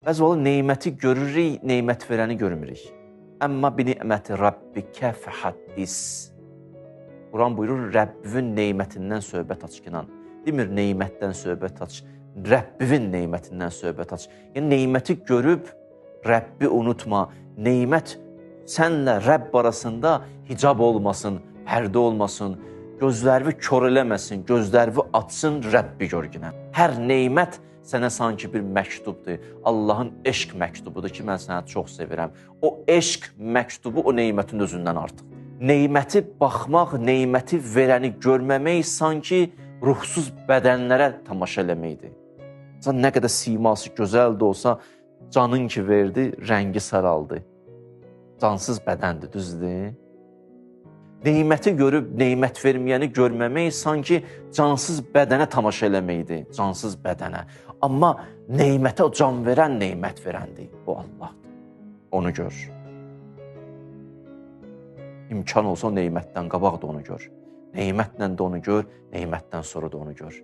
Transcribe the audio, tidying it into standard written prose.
Bəzi vaxt neməti görürük, nemət verəni görmürük. Əmmə bi ni'məti rabbikə fəhaddis. Quran buyurur, Rəbbivin nemətindən söhbət aç ki, demir nemətdən söhbət aç, Rəbbivin nemətindən söhbət aç. Yəni, neməti görüb Rəbbi unutma. Nemət sənlə Rəbb arasında hicab olmasın, pərdə olmasın, gözlərini kör eləməsin, gözlərini açsın, Rəbbi görgünə. Hər nemət sənə sanki bir məktubdur. Allahın eşq məktubudur ki, mən səni çox sevirəm. O eşq məktubu o nemətin özündən artıq. Neməti baxmaq, neməti verəni görməmək sanki ruhsuz bədənlərə tamaşa eləməkdir. Nə qədər siması gözəl də olsa, canın ki verdi, rəngi saraldı. Cansız bədəndir, düzdür? Neməti görüb, nemət verməyəni görməmək sanki cansız bədənə tamaşa eləməkdir, cansız bədənə. Amma nemətə o can verən, nemət verəndir. Bu Allahdır. Onu gör. İmkan olsa o nemətdən qabaq da onu gör. Nemətlə də onu gör, nemətdən sonra da onu gör.